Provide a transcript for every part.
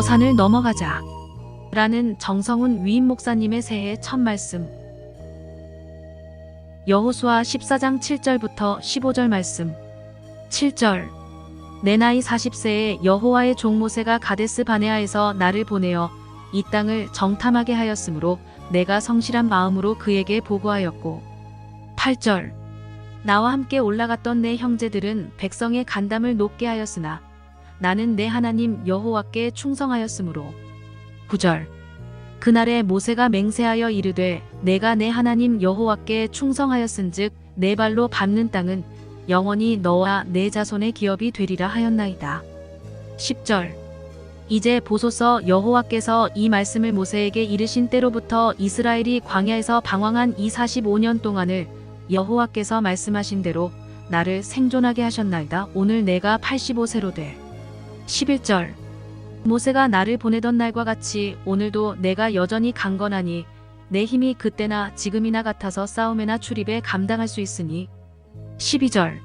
저 산을 넘어가자. 라는 정성훈 위임 목사님의 새해 첫 말씀. 여호수아 14장 7절부터 15절 말씀. 7절. 내 나이 40세에 여호와의 종 모세가 가데스 바네아에서 나를 보내어 이 땅을 정탐하게 하였으므로 내가 성실한 마음으로 그에게 보고하였고. 8절. 나와 함께 올라갔던 내 형제들은 백성의 간담을 높게 하였으나 나는 내 하나님 여호와께 충성하였으므로. 9절. 그날에 모세가 맹세하여 이르되 내가 내 하나님 여호와께 충성하였은즉 내 발로 밟는 땅은 영원히 너와 내 자손의 기업이 되리라 하였나이다. 10절. 이제 보소서 여호와께서 이 말씀을 모세에게 이르신 때로부터 이스라엘이 광야에서 방황한 이 45년 동안을 여호와께서 말씀하신 대로 나를 생존하게 하셨나이다. 오늘 내가 85세로 돼. 11절. 모세가 나를 보내던 날과 같이 오늘도 내가 여전히 강건하니 내 힘이 그때나 지금이나 같아서 싸움에나 출입에 감당할 수 있으니. 12절.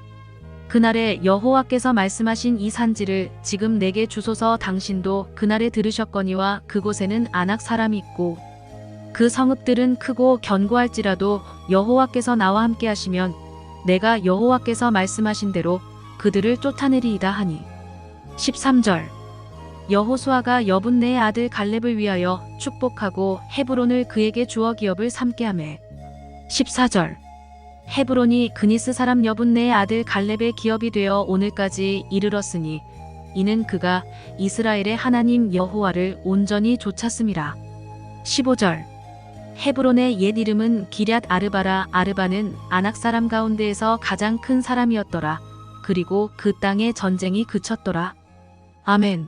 그날에 여호와께서 말씀하신 이 산지를 지금 내게 주소서. 당신도 그날에 들으셨거니와 그곳에는 아낙 사람이 있고 그 성읍들은 크고 견고할지라도 여호와께서 나와 함께 하시면 내가 여호와께서 말씀하신 대로 그들을 쫓아내리이다 하니. 13절. 여호수아가 여분네의 아들 갈렙을 위하여 축복하고 헤브론을 그에게 주어 기업을 삼게 하매. 14절. 헤브론이 그니스 사람 여분네의 아들 갈렙의 기업이 되어 오늘까지 이르렀으니 이는 그가 이스라엘의 하나님 여호와를 온전히 좇았음이라. 15절. 헤브론의 옛 이름은 기럇 아르바라. 아르바는 아낙 사람 가운데에서 가장 큰 사람이었더라. 그리고 그 땅에 전쟁이 그쳤더라. 아멘.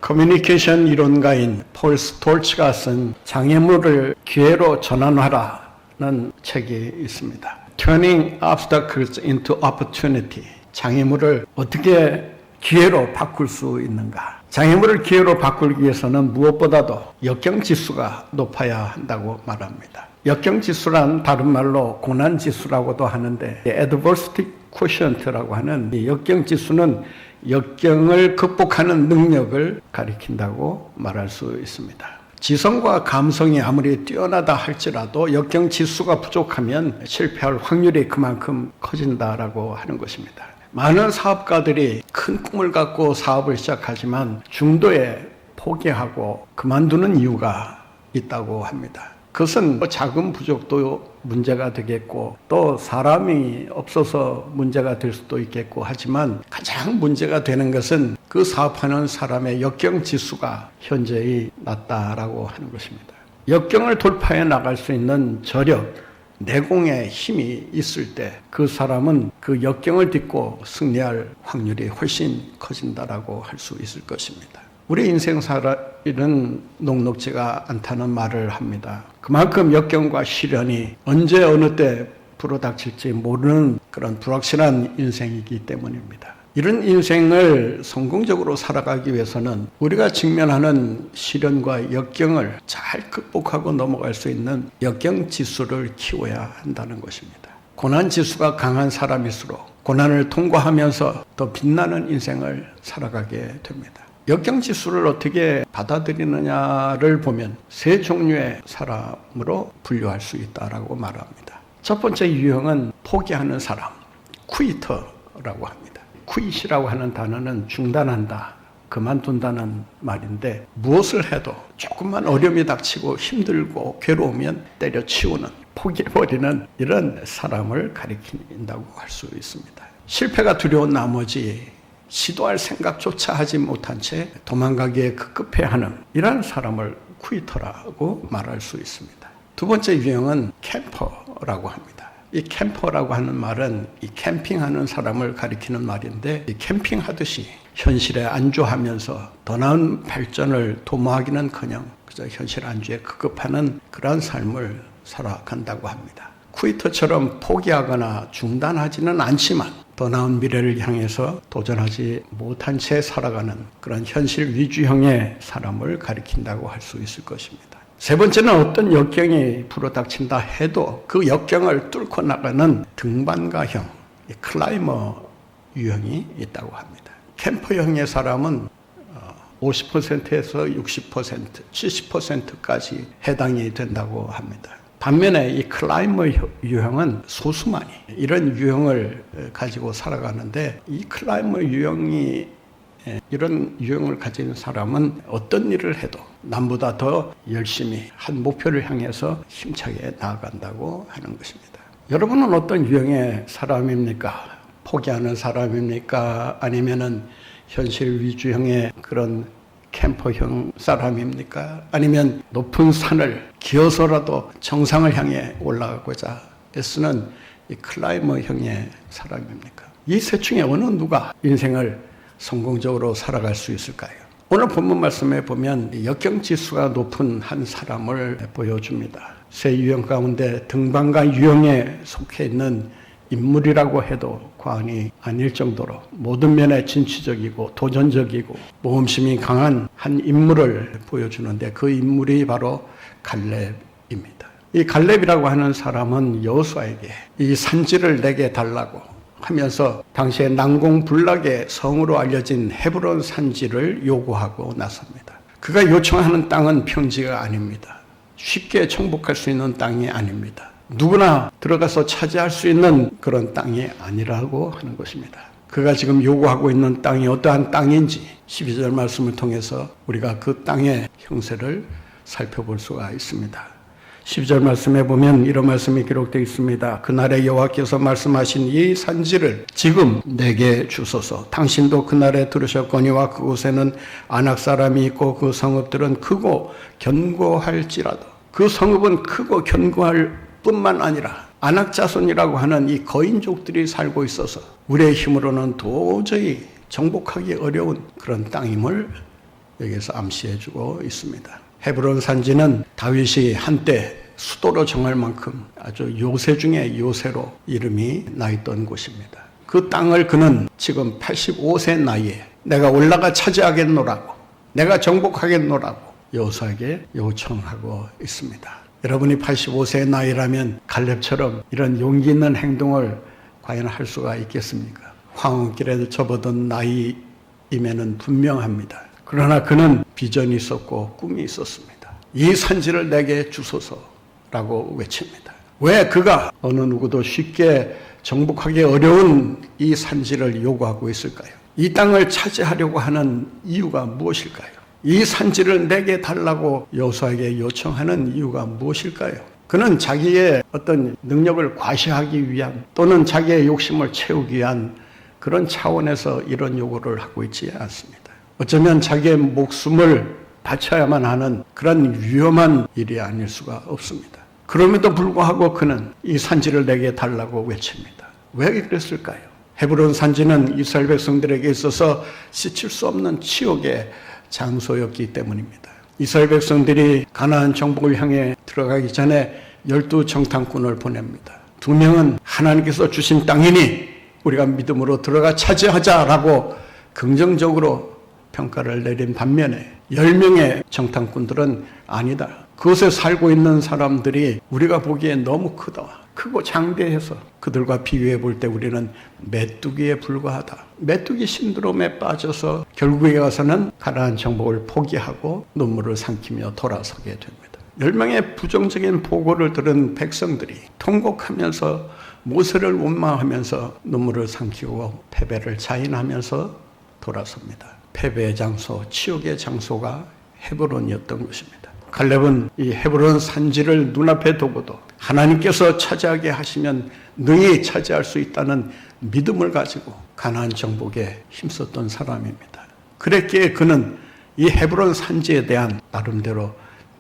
커뮤니케이션 이론가인 폴 스톨츠가 쓴 장애물을 기회로 전환하라는 책이 있습니다. Turning Obstacles into Opportunity. 장애물을 어떻게 기회로 바꿀 수 있는가? 장애물을 기회로 바꾸기 위해서는 무엇보다도 역경지수가 높아야 한다고 말합니다. 역경지수란 다른 말로 고난지수라고도 하는데 Adversity Quotient라고 하는 이 역경지수는 역경을 극복하는 능력을 가리킨다고 말할 수 있습니다. 지성과 감성이 아무리 뛰어나다 할지라도 역경 지수가 부족하면 실패할 확률이 그만큼 커진다라고 하는 것입니다. 많은 사업가들이 큰 꿈을 갖고 사업을 시작하지만 중도에 포기하고 그만두는 이유가 있다고 합니다. 그것은 자금 부족도 문제가 되겠고 또 사람이 없어서 문제가 될 수도 있겠고 하지만 가장 문제가 되는 것은 그 사업하는 사람의 역경 지수가 현저히 낮다라고 하는 것입니다. 역경을 돌파해 나갈 수 있는 저력, 내공의 힘이 있을 때 그 사람은 그 역경을 딛고 승리할 확률이 훨씬 커진다라고 할 수 있을 것입니다. 우리 인생살이는 녹록지가 않다는 말을 합니다. 그만큼 역경과 시련이 언제 어느 때 불어닥칠지 모르는 그런 불확실한 인생이기 때문입니다. 이런 인생을 성공적으로 살아가기 위해서는 우리가 직면하는 시련과 역경을 잘 극복하고 넘어갈 수 있는 역경지수를 키워야 한다는 것입니다. 고난지수가 강한 사람일수록 고난을 통과하면서 더 빛나는 인생을 살아가게 됩니다. 역경지수를 어떻게 받아들이느냐를 보면 세 종류의 사람으로 분류할 수 있다고 말합니다. 첫 번째 유형은 포기하는 사람, 퀴터라고 합니다. 퀴이라고 하는 단어는 중단한다, 그만둔다는 말인데 무엇을 해도 조금만 어려움이 닥치고 힘들고 괴로우면 때려치우는, 포기해버리는 이런 사람을 가리킨다고 할 수 있습니다. 실패가 두려운 나머지 시도할 생각조차 하지 못한 채 도망가기에 급급해하는 이런 사람을 퀴터라고 말할 수 있습니다. 두 번째 유형은 캠퍼라고 합니다. 이 캠퍼라고 하는 말은 이 캠핑하는 사람을 가리키는 말인데 이 캠핑하듯이 현실에 안주하면서 더 나은 발전을 도모하기는커녕 그저 현실 안주에 급급하는 그런 삶을 살아간다고 합니다. 퀴터처럼 포기하거나 중단하지는 않지만 더 나은 미래를 향해서 도전하지 못한 채 살아가는 그런 현실 위주형의 사람을 가리킨다고 할 수 있을 것입니다. 세 번째는 어떤 역경이 불어닥친다 해도 그 역경을 뚫고 나가는 등반가형, 클라이머 유형이 있다고 합니다. 캠퍼형의 사람은 50%에서 60%, 70%까지 해당이 된다고 합니다. 반면에 이 클라이머 유형은 소수만이 이런 유형을 가지고 살아가는데, 이 클라이머 유형이 이런 유형을 가진 사람은 어떤 일을 해도 남보다 더 열심히 한 목표를 향해서 힘차게 나아간다고 하는 것입니다. 여러분은 어떤 유형의 사람입니까? 포기하는 사람입니까? 아니면은 현실 위주형의 그런 캠퍼형 사람입니까? 아니면 높은 산을 기어서라도 정상을 향해 올라가고자 애쓰는 이 클라이머형의 사람입니까? 이 셋 중에 어느 누가 인생을 성공적으로 살아갈 수 있을까요? 오늘 본문 말씀에 보면 역경지수가 높은 한 사람을 보여줍니다. 세 유형 가운데 등반과 유형에 속해 있는 인물이라고 해도 과언이 아닐 정도로 모든 면에 진취적이고 도전적이고 모험심이 강한 한 인물을 보여주는데, 그 인물이 바로 갈렙입니다. 이 갈렙이라고 하는 사람은 여호수아에게 이 산지를 내게 달라고 하면서 당시에 난공불락의 성으로 알려진 헤브론 산지를 요구하고 나섭니다. 그가 요청하는 땅은 평지가 아닙니다. 쉽게 정복할 수 있는 땅이 아닙니다. 누구나 들어가서 차지할 수 있는 그런 땅이 아니라고 하는 것입니다. 그가 지금 요구하고 있는 땅이 어떠한 땅인지 12절 말씀을 통해서 우리가 그 땅의 형세를 살펴볼 수가 있습니다. 12절 말씀에 보면 이런 말씀이 기록되어 있습니다. 그날에 여호와께서 말씀하신 이 산지를 지금 내게 주소서. 당신도 그날에 들으셨거니와 그곳에는 아낙 사람이 있고 그 성읍들은 크고 견고할지라도. 그 성읍은 크고 견고할 뿐만 아니라 아낙 자손이라고 하는 이 거인족들이 살고 있어서 우리의 힘으로는 도저히 정복하기 어려운 그런 땅임을 여기서 암시해주고 있습니다. 헤브론 산지는 다윗이 한때 수도로 정할 만큼 아주 요새 중에 요새로 이름이 나 있던 곳입니다. 그 땅을 그는 지금 85세 나이에 내가 올라가 차지하겠노라고, 내가 정복하겠노라고 여호수아에게 요청하고 있습니다. 여러분이 85세의 나이라면 갈렙처럼 이런 용기 있는 행동을 과연 할 수가 있겠습니까? 황혼길에 접어든 나이임에는 분명합니다. 그러나 그는 비전이 있었고 꿈이 있었습니다. 이 산지를 내게 주소서라고 외칩니다. 왜 그가 어느 누구도 쉽게 정복하기 어려운 이 산지를 요구하고 있을까요? 이 땅을 차지하려고 하는 이유가 무엇일까요? 이 산지를 내게 달라고 여호수아에게 요청하는 이유가 무엇일까요? 그는 자기의 어떤 능력을 과시하기 위한 또는 자기의 욕심을 채우기 위한 그런 차원에서 이런 요구를 하고 있지 않습니다. 어쩌면 자기의 목숨을 바쳐야만 하는 그런 위험한 일이 아닐 수가 없습니다. 그럼에도 불구하고 그는 이 산지를 내게 달라고 외칩니다. 왜 그랬을까요? 헤브론 산지는 이스라엘 백성들에게 있어서 스칠 수 없는 치욕의 장소였기 때문입니다. 이스라엘 백성들이 가나안 정복을 향해 들어가기 전에 12정탐꾼을 보냅니다. 2명은 하나님께서 주신 땅이니 우리가 믿음으로 들어가 차지하자라고 긍정적으로 평가를 내린 반면에 10명의 정탐꾼들은 아니다. 그곳에 살고 있는 사람들이 우리가 보기에 너무 크고 장대해서 그들과 비교해 볼 때 우리는 메뚜기에 불과하다. 메뚜기 신드롬에 빠져서 결국에 가서는 가나안 정복을 포기하고 눈물을 삼키며 돌아서게 됩니다. 10명의 부정적인 보고를 들은 백성들이 통곡하면서 모세를 원망하면서 눈물을 삼키고 패배를 자인하면서 돌아섭니다. 패배의 장소, 치욕의 장소가 헤브론이었던 것입니다. 갈렙은 이 헤브론 산지를 눈앞에 두고도 하나님께서 차지하게 하시면 능히 차지할 수 있다는 믿음을 가지고 가나안 정복에 힘썼던 사람입니다. 그랬기에 그는 이 헤브론 산지에 대한 나름대로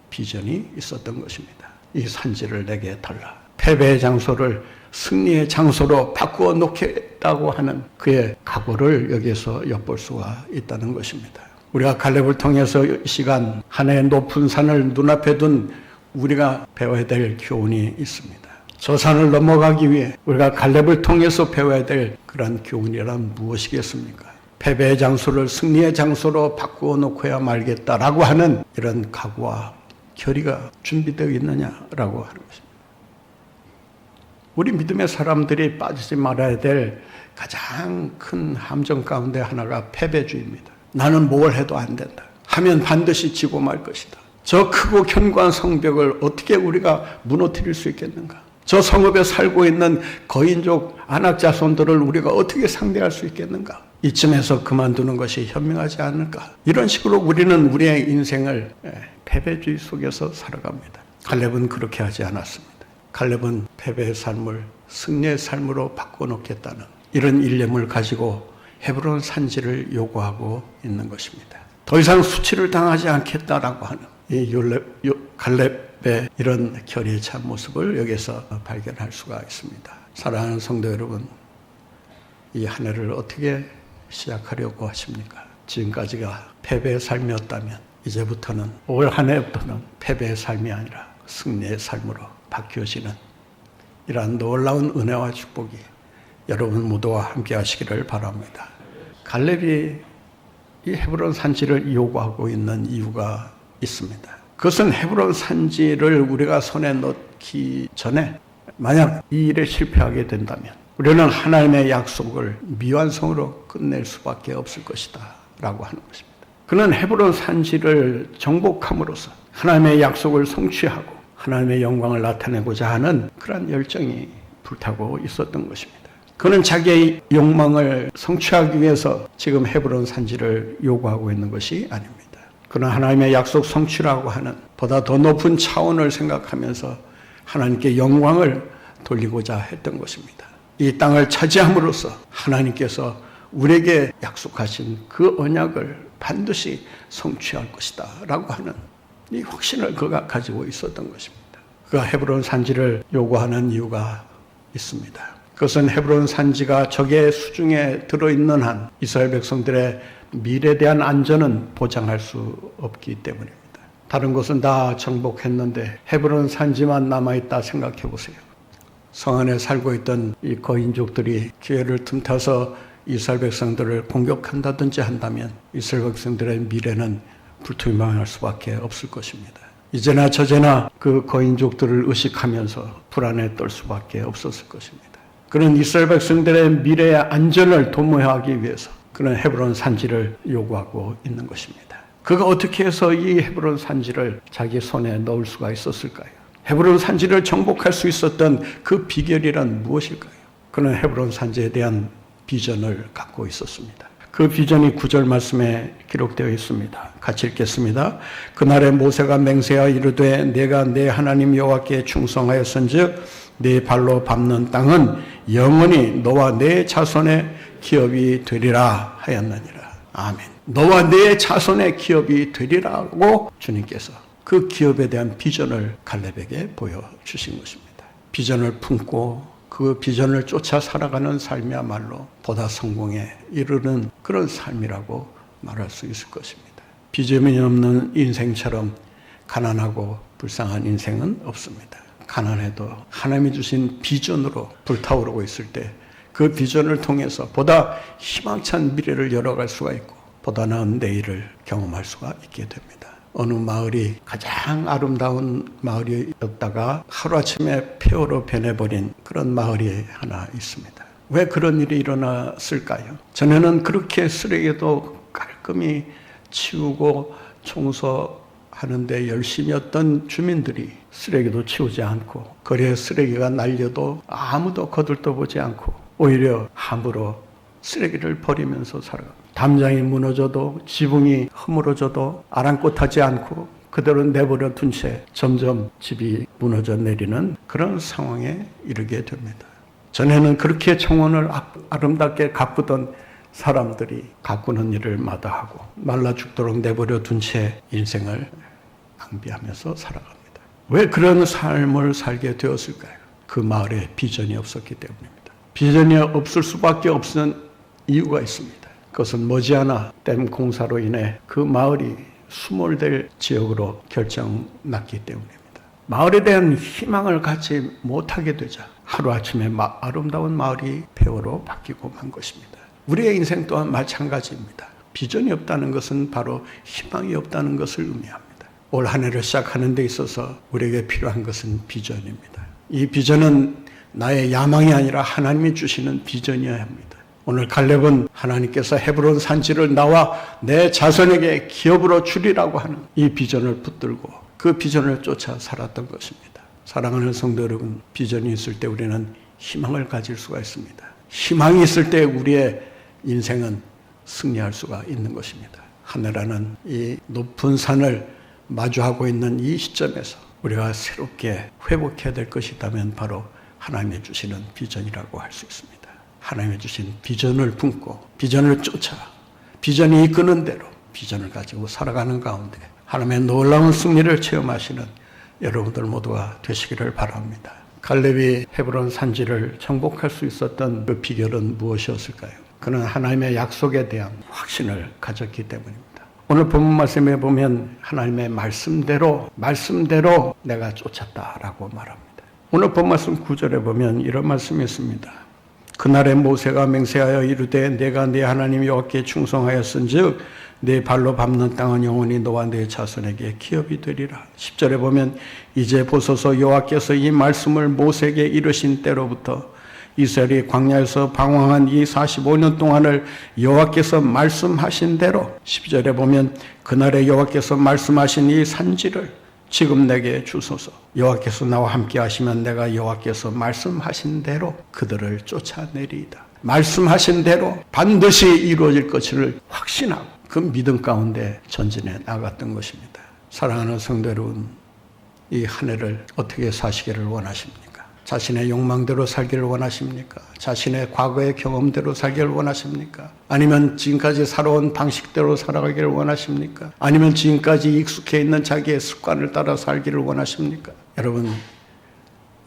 비전이 있었던 것입니다. 이 산지를 내게 달라. 패배의 장소를 승리의 장소로 바꾸어 놓겠다고 하는 그의 각오를 여기에서 엿볼 수가 있다는 것입니다. 우리가 갈렙을 통해서 이 시간 하나의 높은 산을 눈앞에 둔 우리가 배워야 될 교훈이 있습니다. 저 산을 넘어가기 위해 우리가 갈렙을 통해서 배워야 될 그런 교훈이란 무엇이겠습니까? 패배의 장소를 승리의 장소로 바꾸어 놓고야 말겠다라고 하는 이런 각오와 결의가 준비되어 있느냐라고 하는 것입니다. 우리 믿음의 사람들이 빠지지 말아야 될 가장 큰 함정 가운데 하나가 패배주의입니다. 나는 뭘 해도 안 된다. 하면 반드시 지고 말 것이다. 저 크고 견고한 성벽을 어떻게 우리가 무너뜨릴 수 있겠는가? 저 성읍에 살고 있는 거인족 안악자손들을 우리가 어떻게 상대할 수 있겠는가? 이쯤에서 그만두는 것이 현명하지 않을까? 이런 식으로 우리는 우리의 인생을 패배주의 속에서 살아갑니다. 갈렙은 그렇게 하지 않았습니다. 갈렙은 패배의 삶을 승리의 삶으로 바꿔놓겠다는 이런 일념을 가지고 헤브론 산지를 요구하고 있는 것입니다. 더 이상 수치를 당하지 않겠다라고 하는 이 갈렙의 이런 결의에 찬 모습을 여기서 발견할 수가 있습니다. 사랑하는 성도 여러분, 이 한 해를 어떻게 시작하려고 하십니까? 지금까지가 패배의 삶이었다면 이제부터는 올 한 해부터는 패배의 삶이 아니라 승리의 삶으로 바뀌어지는 이러한 놀라운 은혜와 축복이 여러분 모두와 함께 하시기를 바랍니다. 갈렙이 이 헤브론 산지를 요구하고 있는 이유가 있습니다. 그것은 헤브론 산지를 우리가 손에 넣기 전에 만약 이 일에 실패하게 된다면 우리는 하나님의 약속을 미완성으로 끝낼 수밖에 없을 것이다 라고 하는 것입니다. 그는 헤브론 산지를 정복함으로써 하나님의 약속을 성취하고 하나님의 영광을 나타내고자 하는 그런 열정이 불타고 있었던 것입니다. 그는 자기의 욕망을 성취하기 위해서 지금 헤브론 산지를 요구하고 있는 것이 아닙니다. 그는 하나님의 약속 성취라고 하는 보다 더 높은 차원을 생각하면서 하나님께 영광을 돌리고자 했던 것입니다. 이 땅을 차지함으로써 하나님께서 우리에게 약속하신 그 언약을 반드시 성취할 것이다 라고 하는 이 확신을 그가 가지고 있었던 것입니다. 그가 헤브론 산지를 요구하는 이유가 있습니다. 그것은 헤브론 산지가 적의 수중에 들어있는 한 이스라엘 백성들의 미래에 대한 안전은 보장할 수 없기 때문입니다. 다른 곳은 다 정복했는데 헤브론 산지만 남아있다 생각해 보세요. 성 안에 살고 있던 이 거인족들이 기회를 틈타서 이스라엘 백성들을 공격한다든지 한다면 이스라엘 백성들의 미래는 불투명할 수밖에 없을 것입니다. 이제나 저제나 그 거인족들을 의식하면서 불안에 떨 수밖에 없었을 것입니다. 그는 이스라엘 백성들의 미래의 안전을 도모하기 위해서 그는 헤브론 산지를 요구하고 있는 것입니다. 그가 어떻게 해서 이 헤브론 산지를 자기 손에 넣을 수가 있었을까요? 헤브론 산지를 정복할 수 있었던 그 비결이란 무엇일까요? 그는 헤브론 산지에 대한 비전을 갖고 있었습니다. 그 비전이 9절 말씀에 기록되어 있습니다. 같이 읽겠습니다. 그날에 모세가 맹세하여 이르되 내가 내 하나님 여호와께 충성하였은즉 네 발로 밟는 땅은 영원히 너와 네 자손의 기업이 되리라 하였느니라. 아멘. 너와 네 자손의 기업이 되리라고 주님께서 그 기업에 대한 비전을 갈렙에게 보여주신 것입니다. 비전을 품고 그 비전을 쫓아 살아가는 삶이야말로 보다 성공에 이르는 그런 삶이라고 말할 수 있을 것입니다. 비전이 없는 인생처럼 가난하고 불쌍한 인생은 없습니다. 가난해도 하나님이 주신 비전으로 불타오르고 있을 때 그 비전을 통해서 보다 희망찬 미래를 열어갈 수가 있고 보다 나은 내일을 경험할 수가 있게 됩니다. 어느 마을이 가장 아름다운 마을이었다가 하루아침에 폐허로 변해버린 그런 마을이 하나 있습니다. 왜 그런 일이 일어났을까요? 전에는 그렇게 쓰레기도 깔끔히 치우고 청소하는데 열심히 했던 주민들이 쓰레기도 치우지 않고 거리에 쓰레기가 날려도 아무도 거들떠보지 않고 오히려 함부로 쓰레기를 버리면서 살아갑니다. 담장이 무너져도 지붕이 허물어져도 아랑곳하지 않고 그대로 내버려 둔 채 점점 집이 무너져 내리는 그런 상황에 이르게 됩니다. 전에는 그렇게 청원을 아름답게 가꾸던 사람들이 가꾸는 일을 마다하고 말라 죽도록 내버려 둔 채 인생을 낭비하면서 살아갑니다. 왜 그런 삶을 살게 되었을까요? 그 마을에 비전이 없었기 때문입니다. 비전이 없을 수밖에 없는 이유가 있습니다. 그것은 머지않아 댐 공사로 인해 그 마을이 수몰될 지역으로 결정났기 때문입니다. 마을에 대한 희망을 갖지 못하게 되자 하루아침에 아름다운 마을이 폐허로 바뀌고 만 것입니다. 우리의 인생 또한 마찬가지입니다. 비전이 없다는 것은 바로 희망이 없다는 것을 의미합니다. 올 한 해를 시작하는 데 있어서 우리에게 필요한 것은 비전입니다. 이 비전은 나의 야망이 아니라 하나님이 주시는 비전이어야 합니다. 오늘 갈렙은 하나님께서 헤브론 산지를 나와 내 자손에게 기업으로 주리라고 하는 이 비전을 붙들고 그 비전을 쫓아 살았던 것입니다. 사랑하는 성도 여러분, 비전이 있을 때 우리는 희망을 가질 수가 있습니다. 희망이 있을 때 우리의 인생은 승리할 수가 있는 것입니다. 하늘하는 이 높은 산을 마주하고 있는 이 시점에서 우리가 새롭게 회복해야 될 것이 있다면 바로 하나님이 주시는 비전이라고 할 수 있습니다. 하나님이 주신 비전을 품고 비전을 쫓아 비전이 이끄는 대로 비전을 가지고 살아가는 가운데 하나님의 놀라운 승리를 체험하시는 여러분들 모두가 되시기를 바랍니다. 갈렙이 헤브론 산지를 정복할 수 있었던 그 비결은 무엇이었을까요? 그는 하나님의 약속에 대한 확신을 가졌기 때문입니다. 오늘 본문 말씀에 보면 하나님의 말씀대로 내가 쫓았다라고 말합니다. 오늘 본 말씀 9절에 보면 이런 말씀이 있습니다. 그날에 모세가 맹세하여 이르되 내가 네 하나님 여호와께 충성하였은즉 내 발로 밟는 땅은 영원히 너와 네 자손에게 기업이 되리라. 10절에 보면 이제 보소서 여호와께서 이 말씀을 모세에게 이르신 때로부터 이스라엘이 광야에서 방황한 이 45년 동안을 여호와께서 말씀하신 대로 12절에 보면 그날에 여호와께서 말씀하신 이 산지를 지금 내게 주소서. 여호와께서 나와 함께 하시면 내가 여호와께서 말씀하신 대로 그들을 쫓아내리이다. 말씀하신 대로 반드시 이루어질 것을 확신하고 그 믿음 가운데 전진해 나갔던 것입니다. 사랑하는 성도 여러분, 이 한 해를 어떻게 사시기를 원하십니까? 자신의 욕망대로 살기를 원하십니까? 자신의 과거의 경험대로 살기를 원하십니까? 아니면 지금까지 살아온 방식대로 살아가기를 원하십니까? 아니면 지금까지 익숙해 있는 자기의 습관을 따라 살기를 원하십니까? 여러분,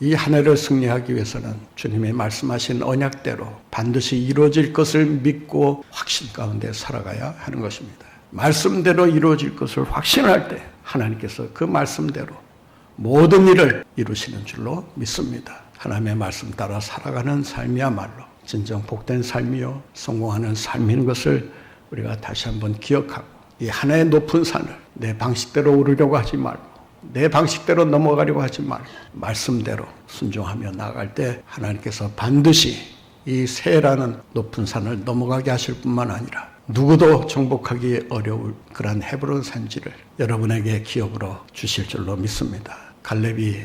이 한 해를 승리하기 위해서는 주님이 말씀하신 언약대로 반드시 이루어질 것을 믿고 확신 가운데 살아가야 하는 것입니다. 말씀대로 이루어질 것을 확신할 때 하나님께서 그 말씀대로 모든 일을 이루시는 줄로 믿습니다. 하나님의 말씀 따라 살아가는 삶이야말로 진정 복된 삶이요 성공하는 삶인 것을 우리가 다시 한번 기억하고 이 하나의 높은 산을 내 방식대로 오르려고 하지 말고 내 방식대로 넘어가려고 하지 말고 말씀대로 순종하며 나아갈 때 하나님께서 반드시 이 새라는 높은 산을 넘어가게 하실 뿐만 아니라 누구도 정복하기 어려울 그런 헤브론 산지를 여러분에게 기업으로 주실 줄로 믿습니다. 갈렙이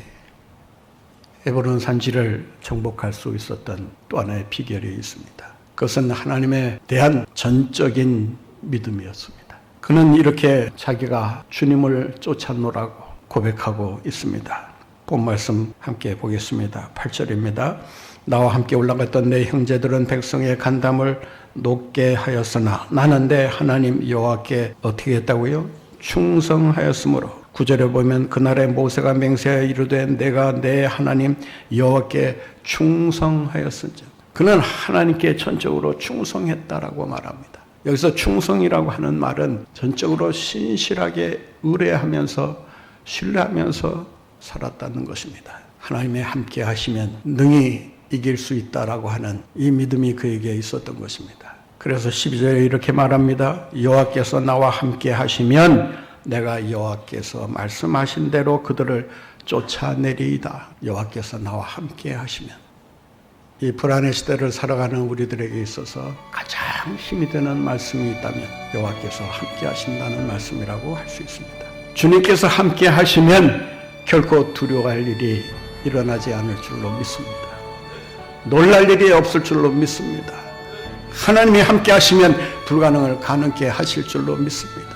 헤브론 산지를 정복할 수 있었던 또 하나의 비결이 있습니다. 그것은 하나님에 대한 전적인 믿음이었습니다. 그는 이렇게 자기가 주님을 쫓아노라고 고백하고 있습니다. 본 말씀 함께 보겠습니다. 8절입니다. 나와 함께 올라갔던 내 형제들은 백성의 간담을 높게 하였으나 나는 내 하나님 여호와께 어떻게 했다고요? 충성하였으므로 9절에 보면 그날에 모세가 맹세하여 이르되 내가 내 하나님 여호와께 충성하였은즉 그는 하나님께 전적으로 충성했다라고 말합니다. 여기서 충성이라고 하는 말은 전적으로 신실하게 의뢰하면서 신뢰하면서 살았다는 것입니다. 하나님의 함께 하시면 능히 이길 수 있다라고 하는 이 믿음이 그에게 있었던 것입니다. 그래서 12절에 이렇게 말합니다. 여호와께서 나와 함께 하시면 내가 여호와께서 말씀하신 대로 그들을 쫓아내리이다. 여호와께서 나와 함께 하시면 이 불안의 시대를 살아가는 우리들에게 있어서 가장 힘이 되는 말씀이 있다면 여호와께서 함께 하신다는 말씀이라고 할 수 있습니다. 주님께서 함께 하시면 결코 두려워할 일이 일어나지 않을 줄로 믿습니다. 놀랄 일이 없을 줄로 믿습니다. 하나님이 함께 하시면 불가능을 가능케 하실 줄로 믿습니다.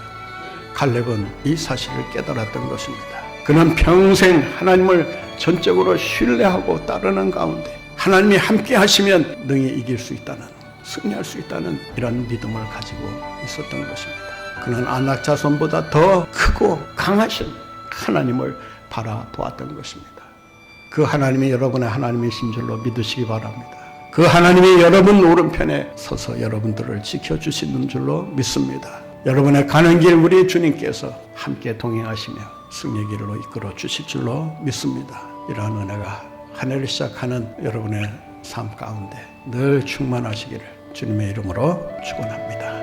갈렙은 이 사실을 깨달았던 것입니다. 그는 평생 하나님을 전적으로 신뢰하고 따르는 가운데 하나님이 함께 하시면 능히 이길 수 있다는, 승리할 수 있다는 이런 믿음을 가지고 있었던 것입니다. 그는 아낙 자손보다 더 크고 강하신 하나님을 바라보았던 것입니다. 그 하나님이 여러분의 하나님이신 줄로 믿으시기 바랍니다. 그 하나님이 여러분 오른편에 서서 여러분들을 지켜주시는 줄로 믿습니다. 여러분의 가는 길 우리 주님께서 함께 동행하시며 승리의 길로 이끌어 주실 줄로 믿습니다. 이러한 은혜가 한 해를 시작하는 여러분의 삶 가운데 늘 충만하시기를 주님의 이름으로 축원합니다.